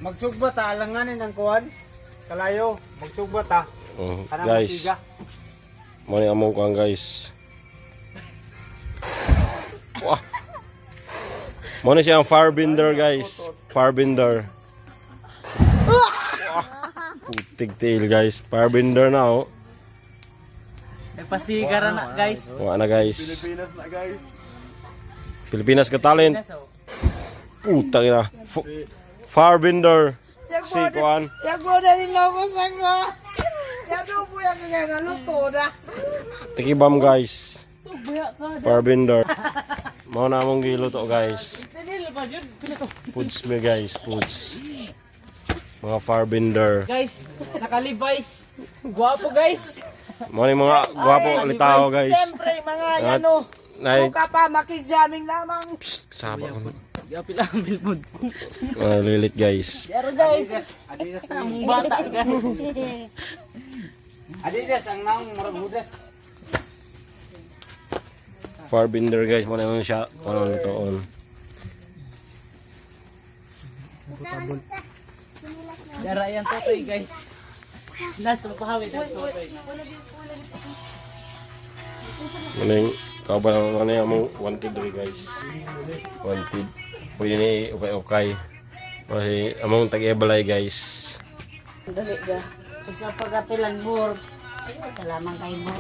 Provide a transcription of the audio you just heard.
Magsugbat ta alanganin ang kuan. Kalayo, magsugbat ta. Guys. Mo ni among kuan guys. Wah. Mo ni siyang firebender guys. Firebender. Putig tail guys. Firebender na oh. Nagpasigara na guys. Wala na guys. Pilipinas na guys. Pilipinas ka talent. Putang ina. Firebender. Si kuan. Yang gua dari lama sangga. Ya tuh bu yang kena luto dah. Tikibam guys. Firebender. Mau na among giluto guys. Foods me guys, foods. Mga firebender. Guys, naka-Levi's. Guwapo guys. Mo ni mga gwapo litaw guys. Siyempre mga ano. Nay, Buka pa makijaming lamang. saba ko. Gapi lang ang billboard. Lilit guys. Pero guys, Adidas. ang bata guys. Adidas ang naong murag hudas. Firebender guys, mo na yung siya. Ano nito on. Dara yan totoy guys. Nasa pahawid ang totoy. Muling kauban ano yung among wanted rin guys. Wanted. Pwede ni okay. Kasi among tag-ebalay guys. Dali ga. Isa pagapilan bur. Salamat kay mo.